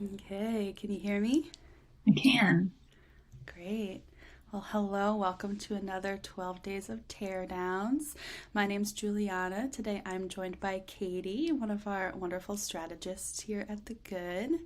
Okay, can you hear me? I can. Great. Well, hello, welcome to another 12 Days of Teardowns. My name's Juliana. Today I'm joined by Katie, one of our wonderful strategists here at The Good.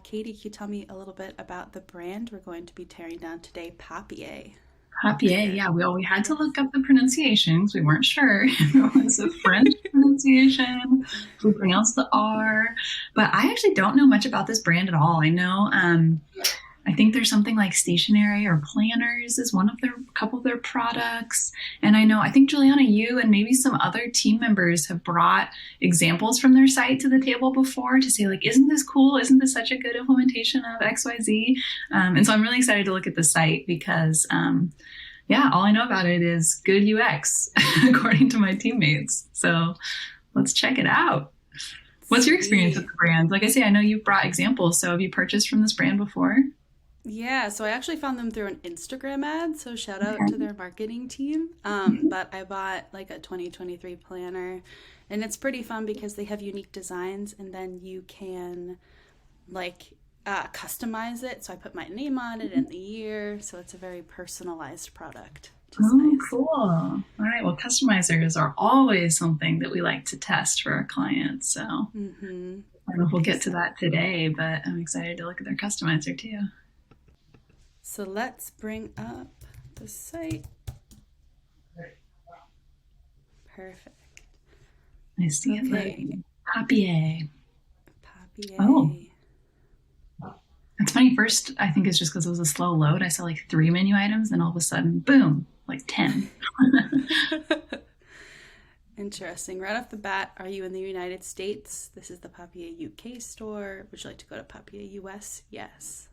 Katie, can you tell me a little bit about the brand we're going to be tearing down today, Papier? Papier, yeah, we had to Yes. look up the pronunciations. We weren't sure if it was a French pronunciation, if we pronounced the R. But I actually don't know much about this brand at all. I think there's something like stationery or planners is one of their couple of their products. And I think Juliana, you and maybe some other team members have brought examples from their site to the table before to say like, isn't this cool? Isn't this such a good implementation of XYZ? And so I'm really excited to look at the site because yeah, all I know about it is good UX, according to my teammates. So let's check it out. What's your experience with Sweet. the brand? Like I say, I know you've brought examples. So have you purchased from this brand before? Yeah, so I actually found them through an Instagram ad, so shout out to Okay. their marketing team. But I bought like a 2023 planner, and it's pretty fun because they have unique designs, and then you can like customize it. So I put my name on it and the year, so it's a very personalized product, which is Oh, nice. cool. All right. Well, customizers are always something that we like to test for our clients. So Mm-hmm. I don't know if we'll get to that Exactly. today, but I'm excited to look at their customizer too. So let's bring up the site. Perfect. I see it Okay, loading. Papier. Oh, Papier. it's funny. First, I think it's just because it was a slow load. I saw like three menu items, then all of a sudden, boom, like 10. Interesting. Right off the bat, are you in the United States? This is the Papier UK store. Would you like to go to Papier US? Yes.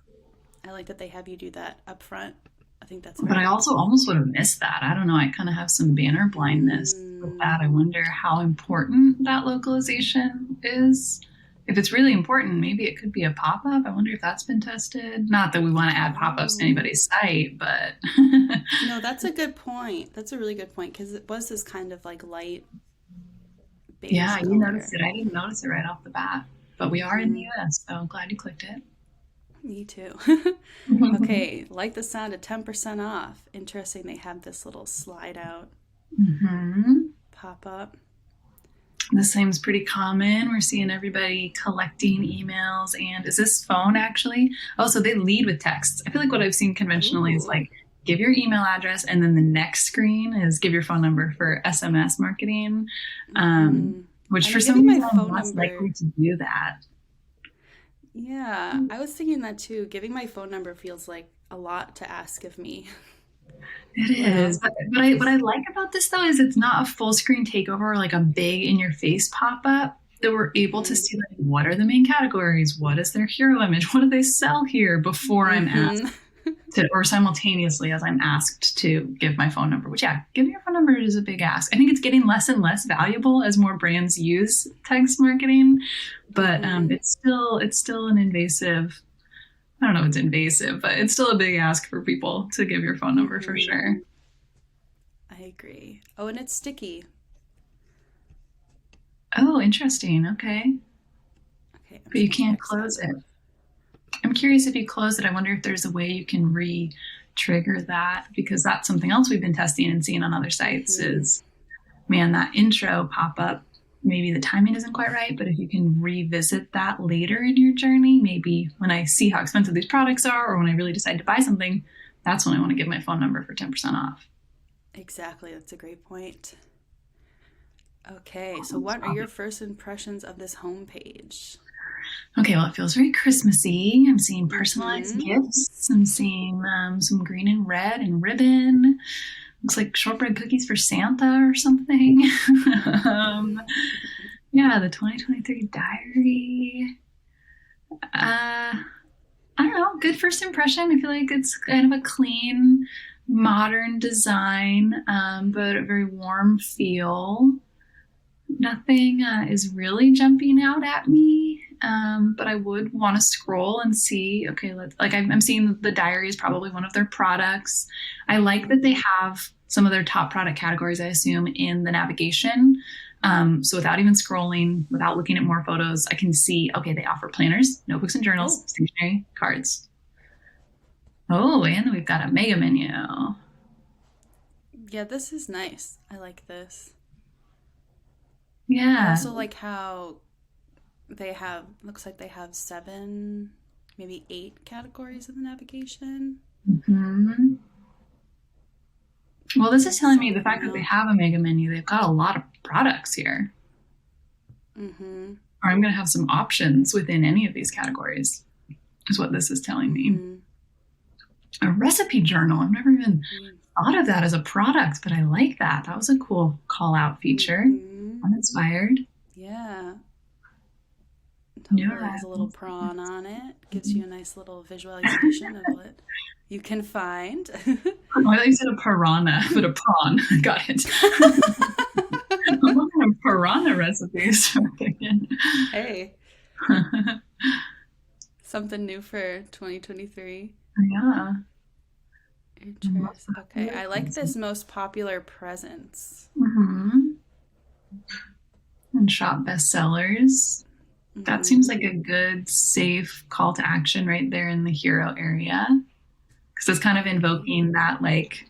I like that they have you do that up front. I think that's But very I also helpful. almost would have missed that. I don't know. I kind of have some banner blindness with that. Mm, I wonder how important that localization is. If it's really important, maybe it could be a pop up. I wonder if that's been tested. Not that we want to add pop ups to oh. anybody's site, but No, that's a good point. That's a really good point because it was this kind of like light beige yeah, you noticed color. it. I didn't notice it right off the bat. But we are in the Hmm. US, so I'm glad you clicked it. Me too. Okay, like the sound of 10% off. Interesting, they have this little slide out hmm pop up. This seems pretty common. We're seeing everybody collecting emails. And is this phone actually? Oh, so they lead with texts. I feel like what I've seen conventionally is Ooh. like give your email address, and then the next screen is give your phone number for SMS marketing, Hmm. which I for know some giving my reason I'm phone less number, likely to do that. yeah, I was thinking that too. Giving my phone number feels like a lot to ask of me, It you is. know? But what I like about this though is it's not a full screen takeover or like a big in your face pop up. That we're able to Mm-hmm. see like what are the main categories, what is their hero image, what do they sell here before I'm asked Mm-hmm. to, or simultaneously as I'm asked to give my phone number. Which yeah, giving your phone number is a big ask. I think it's getting less and less valuable as more brands use text marketing, but Mm-hmm. it's still an invasive. I don't know if it's invasive, but it's still a big ask for people to give your phone number for Mm-hmm. sure. I agree. Oh, and it's sticky. Oh, interesting. Okay. Okay, I'm But just you gonna can't X that close it. out. I'm curious if you close it. I wonder if there's a way you can re trigger that because that's something else we've been testing and seeing on other sites Mm-hmm. is man, that intro pop up. Maybe the timing isn't quite right, but if you can revisit that later in your journey, maybe when I see how expensive these products are or when I really decide to buy something, that's when I want to give my phone number for 10% off. Exactly, that's a great point. Okay, so what are your first impressions of this homepage? Okay, well, it feels very Christmassy. I'm seeing personalized Mm-hmm. gifts. I'm seeing some green and red and ribbon. Looks like shortbread cookies for Santa or something. um, yeah, the 2023 diary. I don't know. Good first impression. I feel like it's kind of a clean, modern design, but a very warm feel. Nothing is really jumping out at me. But I would want to scroll and see. Okay, like I'm seeing the diary is probably one of their products. I like that they Mm-hmm. have some of their top product categories, I assume, in the navigation. So without even scrolling, without looking at more photos, I can see, okay, they offer planners, notebooks and journals, Oh, stationery, cards. Oh, and we've got a mega menu. yeah, this is nice. I like this. I Yeah. also like how they have, looks like they have seven, maybe eight categories of the navigation. Hmm. Well, this is telling me the Something fact that they out. have a mega menu, they've got a lot of products here. Mm-hmm. Or I'm going to have some options within any of these categories, is what this is telling me. Mm-hmm. A recipe journal. I've never even Mm-hmm. thought of that as a product, but I like that. That was a cool call out feature. Mm-hmm. I'm inspired. Yeah, New totally has a little arrivals. prawn on it. Gives you a nice little visualization of what you can find. Oh, I thought you said a piranha, but a prawn. Got it. What kind of piranha recipes am I thinking? Hey, something new for 2023. Yeah. Okay, I like this most popular presents. Mm-hmm. And shop bestsellers. That seems Mm-hmm. like a good, safe call to action right there in the hero area. Because it's kind I of agree. invoking that like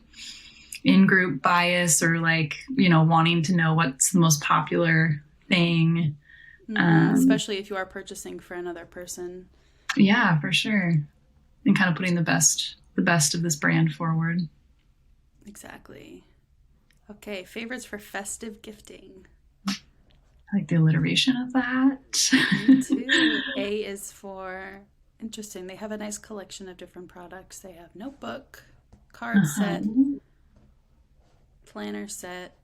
in group bias or like, wanting to know what's the most popular thing. Mm-hmm. Um, Especially if you are purchasing for another person. yeah, for sure. And kind of putting the best of this brand forward. Exactly. Okay, favorites for festive gifting. I like the alliteration of that. Me too. A is for interesting. They have a nice collection of different products. They have notebook, card Uh-huh. set, planner set.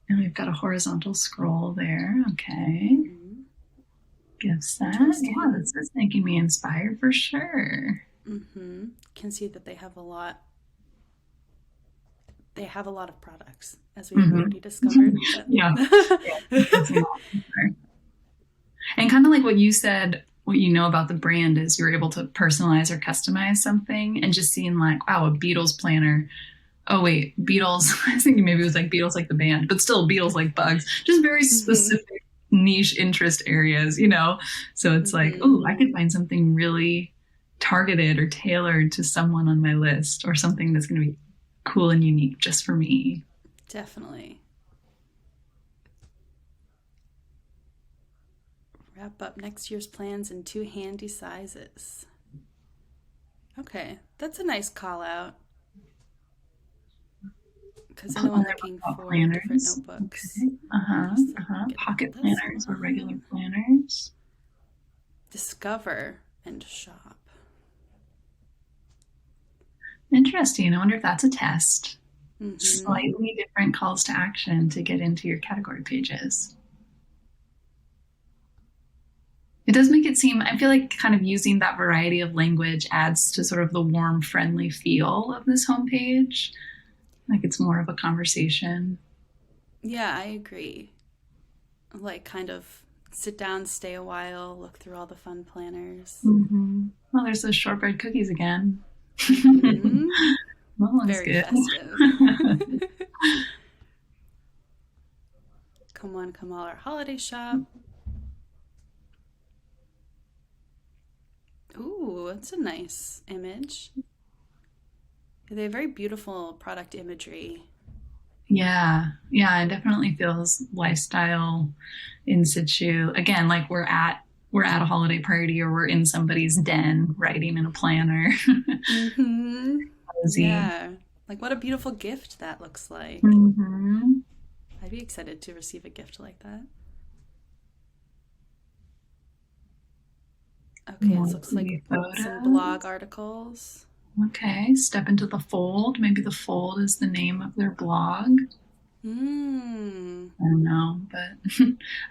And we've got a horizontal scroll there. Okay. Mm-hmm. Gift set. Yeah, Interesting. this is making me inspired for sure. Mm-hmm. Can see that they have a lot. They have a lot of products, as we've Mm-hmm. already discovered. But Yeah. Yeah. That's a lot. And kind of like what you said, what you know about the brand is you're able to personalize or customize something and just seeing like, wow, a Beatles planner. Oh wait, Beatles. I was thinking maybe it was like Beatles like the band, but still Beatles like bugs. Just very mm-hmm. specific niche interest areas. So it's like, Mm-hmm. oh, I could find something really targeted or tailored to someone on my list or something that's going to be cool and unique just for me. Definitely. Wrap up next year's plans in two handy sizes. Okay, that's a nice call out because I know I'm looking for different Planners. notebooks. Okay. Uh-huh. Just like Uh-huh. looking Pocket at this planners or regular one. planners. Discover and shop. Interesting. I wonder if that's a test. Mm-hmm. Slightly different calls to action to get into your category pages. It does make it seem, I feel like kind of using that variety of language adds to sort of the warm, friendly feel of this homepage. Like it's more of a conversation. Yeah, I agree. Like, kind of sit down, stay a while, look through all the fun planners. Mm-hmm. Well, there's those shortbread cookies again. Mm-hmm. Well, that's Very good. festive. Come on, come all, our holiday shop. Ooh, that's a nice image. They have very beautiful product imagery. Yeah, yeah, it definitely feels lifestyle in situ. Again, like we're at a holiday party or we're in somebody's den writing in a planner. Mm-hmm. Cozy. Yeah. Like, what a beautiful gift that looks like. Mm-hmm. I'd be excited to receive a gift like that. Okay, it More looks like pretty some blog photos. articles. Okay, step into the fold. Maybe the fold is the name of their blog. Hmm. I don't know, but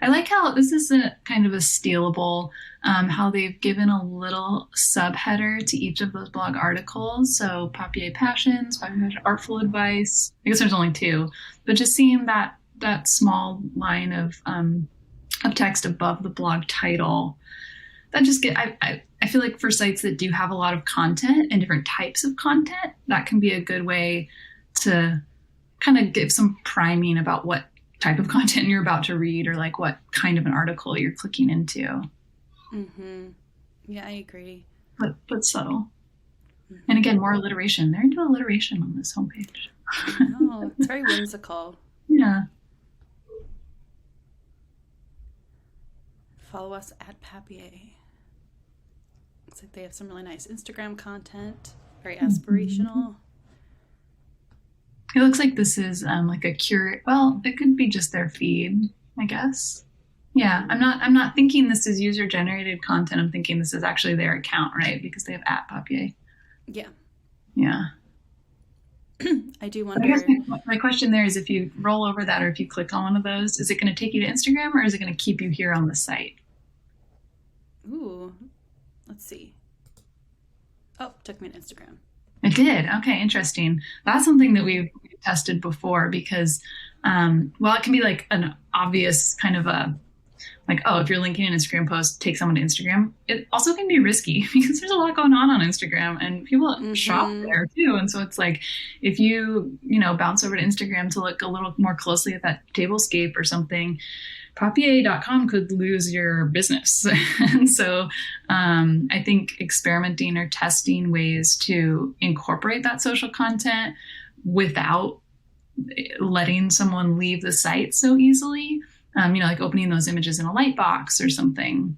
I like how this is a kind of a stealable, how they've given a little subheader to each of those blog articles. So Papier Passions, Papier Artful Advice. I guess there's only two, but just seeing that small line of text above the blog title, that just I feel like for sites that do have a lot of content and different types of content, that can be a good way to kind of give some priming about what type of content you're about to read or like what kind of an article you're clicking into. Mm-hmm. Yeah, I agree. But subtle. Mm-hmm. And again, more alliteration. They're into alliteration on this homepage. No, it's very whimsical. Yeah. Follow us at Papier. Looks like they have some really nice Instagram content. Very aspirational. It looks like this is like a curate. Well, it could be just their feed, I guess. Yeah, I'm not thinking this is user generated content. I'm thinking this is actually their account, right? Because they have at Papier. Yeah. Yeah. I do wonder. I guess my question there is, if you roll over that or if you click on one of those, is it going to take you to Instagram or is it going to keep you here on the site? Ooh, let's see. Oh, took me to Instagram. It did. Okay, interesting. That's something that we've tested before because, well, it can be like an obvious kind of a, like, oh, if you're linking an Instagram post, take someone to Instagram. It also can be risky because there's a lot going on Instagram and people shop there too. And so it's like, if you bounce over to Instagram to look a little more closely at that tablescape or something, Papier.com could lose your business. And so I think experimenting or testing ways to incorporate that social content without letting someone leave the site so easily, like opening those images in a light box or something.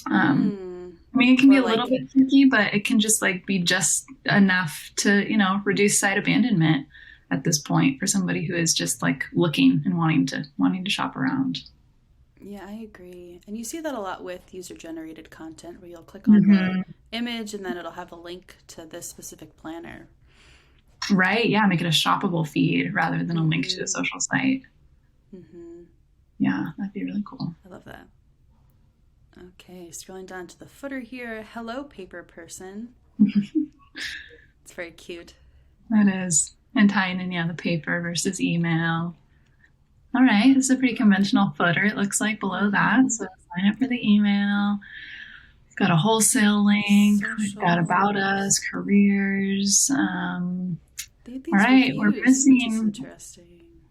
I mean, it can be a little bit tricky, but it can just like be just enough to, reduce site abandonment at this point for somebody who is just like looking and wanting to shop around. Yeah, I agree. And you see that a lot with user-generated content where you'll click on the image and then it'll have a link to this specific planner. Right. Yeah. Make it a shoppable feed rather than a link to a social site. Yeah, that'd be really cool. I love that. Okay, scrolling down to the footer here. Hello, paper person. It's very cute. That is. And tying in, the paper versus email. All right, this is a pretty conventional footer, it looks like, below that. So sign up for the email. We've got a wholesale link. We've got about us, careers. All right, we're missing. Interesting.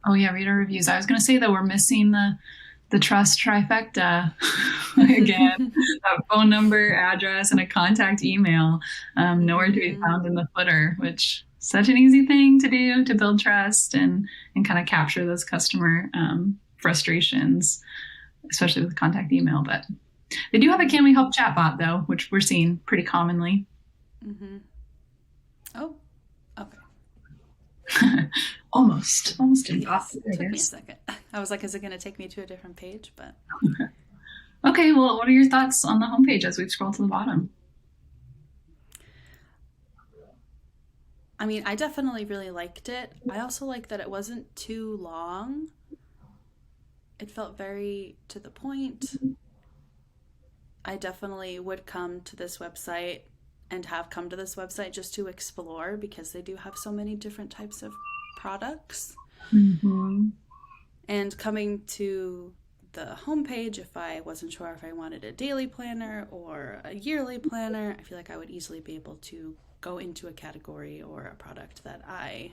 Oh yeah, read our reviews. I was going to say that we're missing the trust trifecta again. A phone number, address, and a contact email. Nowhere to be found in the footer, which is such an easy thing to do to build trust and kind of capture those customer frustrations, especially with contact email. But they do have a Can We Help chatbot though, which we're seeing pretty commonly. Oh, okay. Almost didn't pop. It took me a second. I was like, is it going to take me to a different page? But okay, well, what are your thoughts on the homepage as we scroll to the bottom? I mean, I definitely really liked it. I also like that it wasn't too long. It felt very to the point. I definitely would come to this website and have come to this website just to explore because they do have so many different types of products. And coming to the homepage, if I wasn't sure if I wanted a daily planner or a yearly planner, I feel like I would easily be able to go into a category or a product that I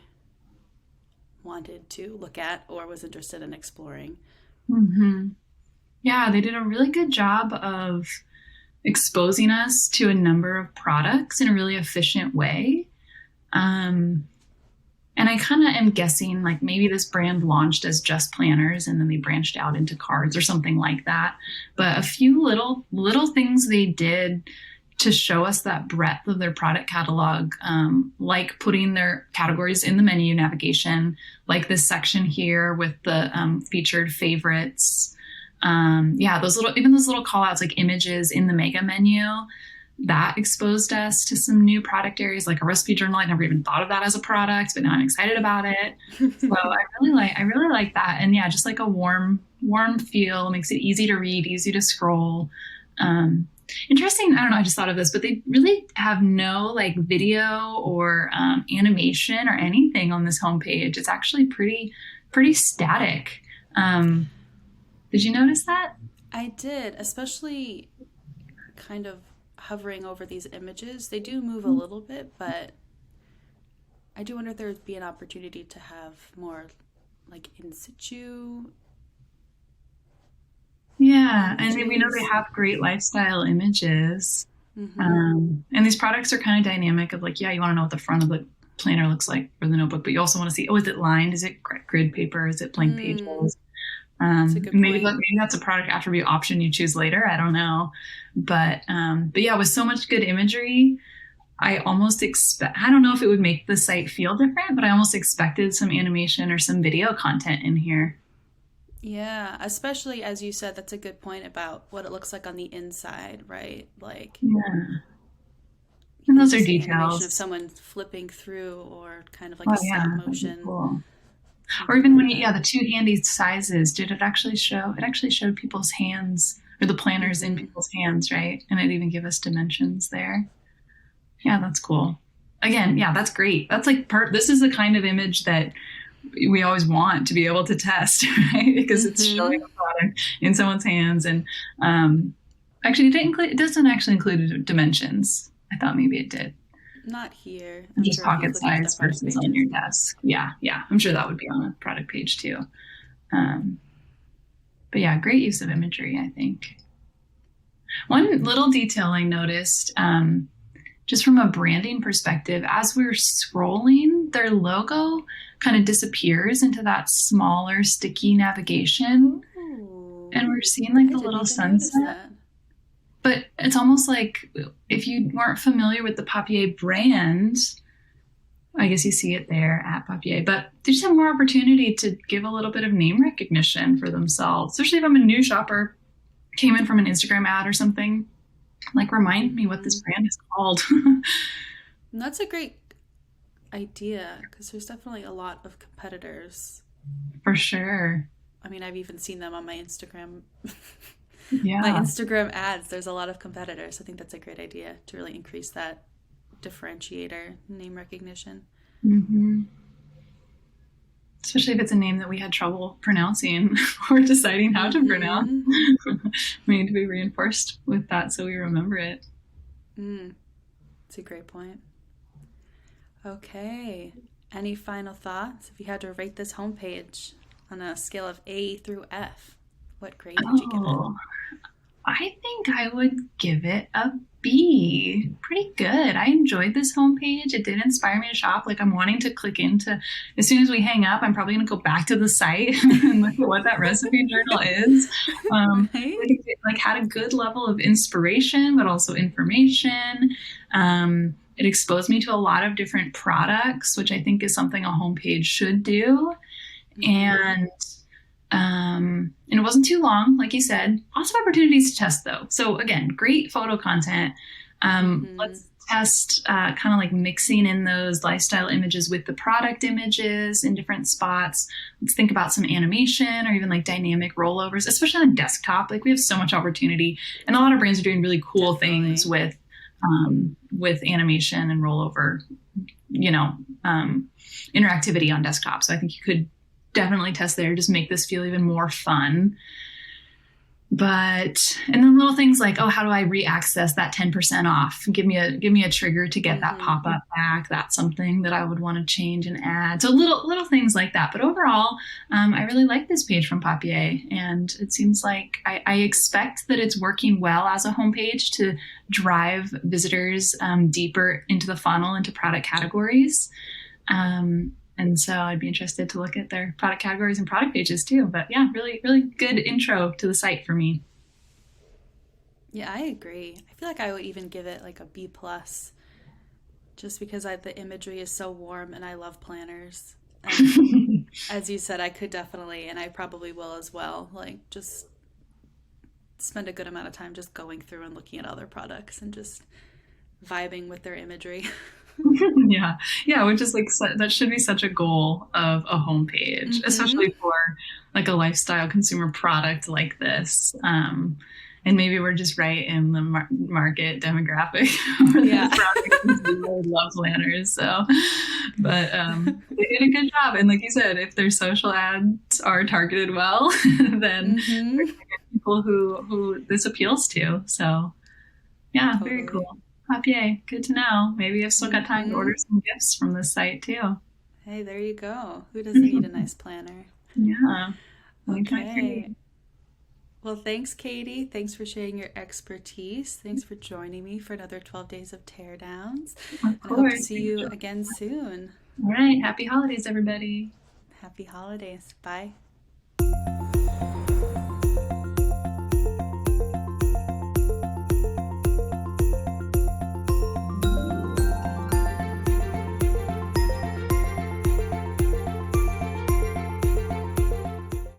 wanted to look at or was interested in exploring. Yeah, they did a really good job of exposing us to a number of products in a really efficient way. And I kind of am guessing like maybe this brand launched as just planners and then they branched out into cards or something like that. But a few little things they did to show us that breadth of their product catalog, like putting their categories in the menu navigation, like this section here with the featured favorites. Those little call outs like images in the mega menu, that exposed us to some new product areas like a recipe journal. I never even thought of that as a product, but now I'm excited about it. So I really like that. And yeah, just like a warm feel, makes it easy to read, easy to scroll. Interesting. I don't know. I just thought of this, but they really have no like video or animation or anything on this homepage. It's actually pretty static. Did you notice that? I did, especially kind of hovering over these images. They do move a little bit, but I do wonder if there would be an opportunity to have more like in situ Yeah, and we know they images. have great lifestyle images. Mm-hmm. And these products are kind of dynamic of like, yeah, you want to know what the front of the planner looks like for the notebook, but you also want to see, oh, is it lined? Is it grid paper? Is it blank Mm, pages? that's a good Maybe point. maybe that's a product attribute option you choose later. I don't know, but yeah, with so much good imagery, I almost expect. I don't know if it would make the site feel different, but I almost expected some animation or some video content in here. Yeah, especially as you said, that's a good point about what it looks like on the inside, right? Like Yeah, and even those are just an animation of details. someone flipping through or kind of like Oh a yeah, stop that'd be motion, cool. Or something even like when you, yeah, that. the two handy sizes. Did it actually show? It actually showed people's hands or the planners in Mm-hmm. people's hands, right? And it even gave us dimensions there. Yeah, that's cool. Again, yeah, that's great. That's like part. This is the kind of image that we always want to be able to test, right? Because it's showing Mm-hmm. a product in someone's hands, and actually, it doesn't actually include dimensions. I thought maybe it did. Not here. I'm Just sure if you pocket click into the size product versus on pages. your desk. Yeah, yeah. I'm sure that would be on a product page too. Um, but yeah, great use of imagery, I think. One little detail I noticed, just from a branding perspective, as we're scrolling, their logo kind of disappears into that smaller, sticky navigation. Oh, And we're seeing like I the didn't little even notice sunset. that. But it's almost like if you weren't familiar with the Papier brand, I guess you see it there at Papier, but they just have more opportunity to give a little bit of name recognition for themselves, especially if I'm a new shopper, came in from an Instagram ad or something. Like, remind me what this Mm-hmm. brand is called. And that's a great idea because there's definitely a lot of competitors. For sure. I mean, I've even seen them on my Instagram. My Yeah. Instagram ads, there's a lot of competitors. I think that's a great idea to really increase that differentiator name recognition. Mm-hmm. Especially if it's a name that we had trouble pronouncing or deciding how to pronounce. Mm-hmm. We need to be reinforced with that so we remember it. Mm, it's a great point. Okay. Any final thoughts? If you had to rate this homepage on a scale of A through F, what grade would you give it? Oh, I think I would give it a B. Pretty good. I enjoyed this homepage. It did inspire me to shop. Like, I'm wanting to click into, as soon as we hang up, I'm probably going to go back to the site and look at what that recipe journal is. I Right? think it like had a good level of inspiration, but also information. It exposed me to a lot of different products, which I think is something a homepage should do. Mm-hmm. And it wasn't too long, like you said. Lots of opportunities to test, though. So again, great photo content. Mm-hmm. Let's test kind of like mixing in those lifestyle images with the product images in different spots. Let's think about some animation or even like dynamic rollovers, especially on desktop. Like, we have so much opportunity, and a lot of brands are doing really cool things Definitely. with animation and rollover, you know, interactivity on desktop. So I think you could definitely test there, just make this feel even more fun. And then little things like, oh, how do I re-access that 10% off? Give me a trigger to get that Mm-hmm. pop-up back. That's something that I would want to change and add. So little things like that. But overall, I really like this page from Papier, and it seems like I expect that it's working well as a homepage to drive visitors deeper into the funnel, into product categories. And so I'd be interested to look at their product categories and product pages too. But yeah, really, really good intro to the site for me. Yeah, I agree. I feel like I would even give it like a B plus, just because the imagery is so warm and I love planners. And as you said, I could definitely, and I probably will as well, like just spend a good amount of time just going through and looking at other products and just vibing with their imagery. Yeah, yeah, which is like that should be such a goal of a homepage, Mm-hmm. especially for like a lifestyle consumer product like this. And maybe we're just right in the market demographic for Yeah. this product. We really love planners, so but they did a good job. And like you said, if their social ads are targeted well, then they're Mm-hmm. gonna get people who this appeals to. So yeah, very Totally. cool. Papier, good to know. Maybe I've still got time to order Mm-hmm. some gifts from this site too. Hey, there you go. Who doesn't need a nice planner? Yeah, 2023. Okay. Well, thanks, Katie. Thanks for sharing your expertise. Thanks for joining me for another 12 days of Teardowns. Of And I hope to course. see you again soon. All right. Happy holidays, everybody. Happy holidays. Bye.